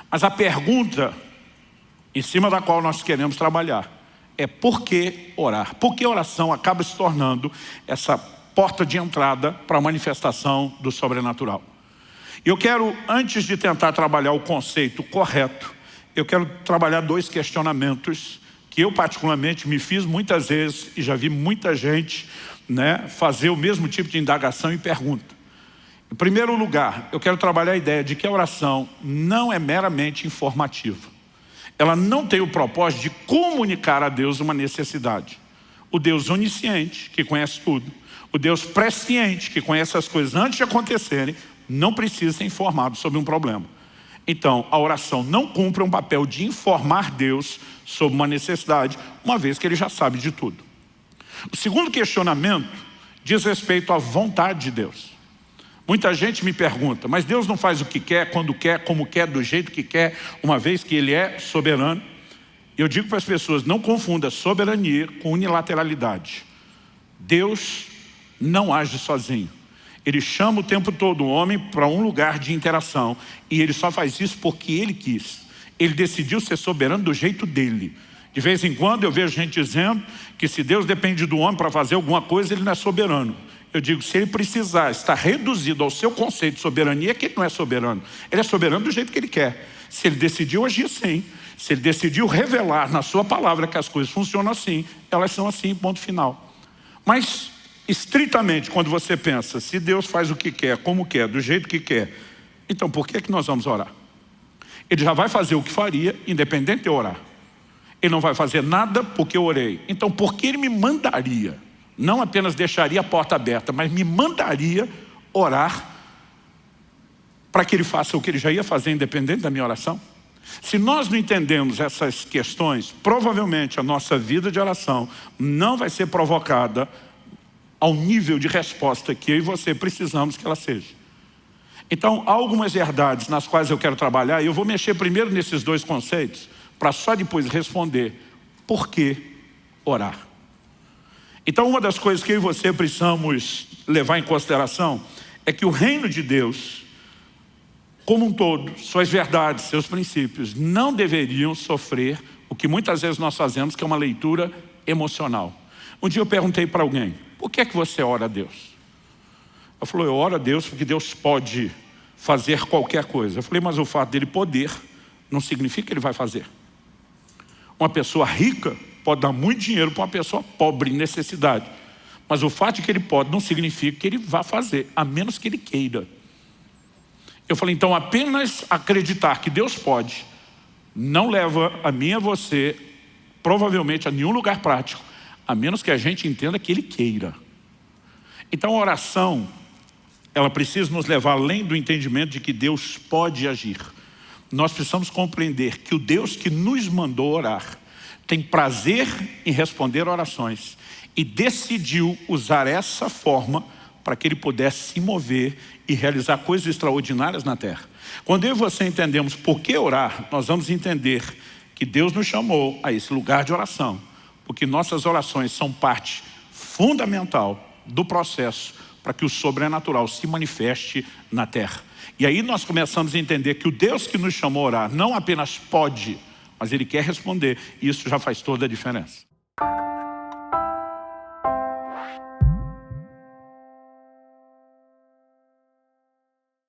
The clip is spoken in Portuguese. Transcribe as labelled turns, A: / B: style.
A: Mas a pergunta em cima da qual nós queremos trabalhar é por que orar? Por que a oração acaba se tornando essa porta de entrada para a manifestação do sobrenatural? E eu quero, antes de tentar trabalhar o conceito correto, eu quero trabalhar dois questionamentos que eu particularmente me fiz muitas vezes e já vi muita gente, fazer o mesmo tipo de indagação e pergunta. Em primeiro lugar, eu quero trabalhar a ideia de que a oração não é meramente informativa. Ela não tem o propósito de comunicar a Deus uma necessidade. O Deus onisciente, que conhece tudo, o Deus presciente, que conhece as coisas antes de acontecerem, não precisa ser informado sobre um problema. Então, a oração não cumpre um papel de informar Deus sobre uma necessidade, uma vez que Ele já sabe de tudo. O segundo questionamento diz respeito à vontade de Deus. Muita gente me pergunta, mas Deus não faz o que quer, quando quer, como quer, do jeito que quer, uma vez que Ele é soberano? Eu digo para as pessoas, não confunda soberania com unilateralidade. Deus não age sozinho. Ele chama o tempo todo o homem para um lugar de interação e Ele só faz isso porque Ele quis. Ele decidiu ser soberano do jeito dele. De vez em quando eu vejo gente dizendo que se Deus depende do homem para fazer alguma coisa, Ele não é soberano. Eu digo, se Ele precisar estar reduzido ao seu conceito de soberania, é que Ele não é soberano. Ele é soberano do jeito que Ele quer. Se Ele decidiu agir assim, se Ele decidiu revelar na sua palavra que as coisas funcionam assim, elas são assim, ponto final. Mas, estritamente, quando você pensa, se Deus faz o que quer, como quer, do jeito que quer, então por que nós vamos orar? Ele já vai fazer o que faria, independente de eu orar. Ele não vai fazer nada porque eu orei. Então por que Ele me mandaria? Não apenas deixaria a porta aberta, mas me mandaria orar para que Ele faça o que Ele já ia fazer, independente da minha oração? Se nós não entendemos essas questões, provavelmente a nossa vida de oração não vai ser provocada ao nível de resposta que eu e você precisamos que ela seja. Então, há algumas verdades nas quais eu quero trabalhar, e eu vou mexer primeiro nesses dois conceitos, para só depois responder por que orar. Então, uma das coisas que eu e você precisamos levar em consideração é que o reino de Deus, como um todo, suas verdades, seus princípios, não deveriam sofrer o que muitas vezes nós fazemos, que é uma leitura emocional. Um dia eu perguntei para alguém, por que é que você ora a Deus? Ela falou, eu oro a Deus porque Deus pode fazer qualquer coisa. Eu falei, mas o fato dele poder não significa que Ele vai fazer. Uma pessoa rica pode dar muito dinheiro para uma pessoa pobre, em necessidade. Mas o fato de que Ele pode não significa que Ele vá fazer, a menos que Ele queira. Eu falei, então apenas acreditar que Deus pode não leva a mim e a você, provavelmente, a nenhum lugar prático, a menos que a gente entenda que Ele queira. Então a oração, ela precisa nos levar além do entendimento de que Deus pode agir. Nós precisamos compreender que o Deus que nos mandou orar tem prazer em responder orações e decidiu usar essa forma para que Ele pudesse se mover e realizar coisas extraordinárias na terra. Quando eu e você entendemos por que orar, nós vamos entender que Deus nos chamou a esse lugar de oração, porque nossas orações são parte fundamental do processo para que o sobrenatural se manifeste na terra. E aí nós começamos a entender que o Deus que nos chamou a orar não apenas pode, mas Ele quer responder, e isso já faz toda a diferença.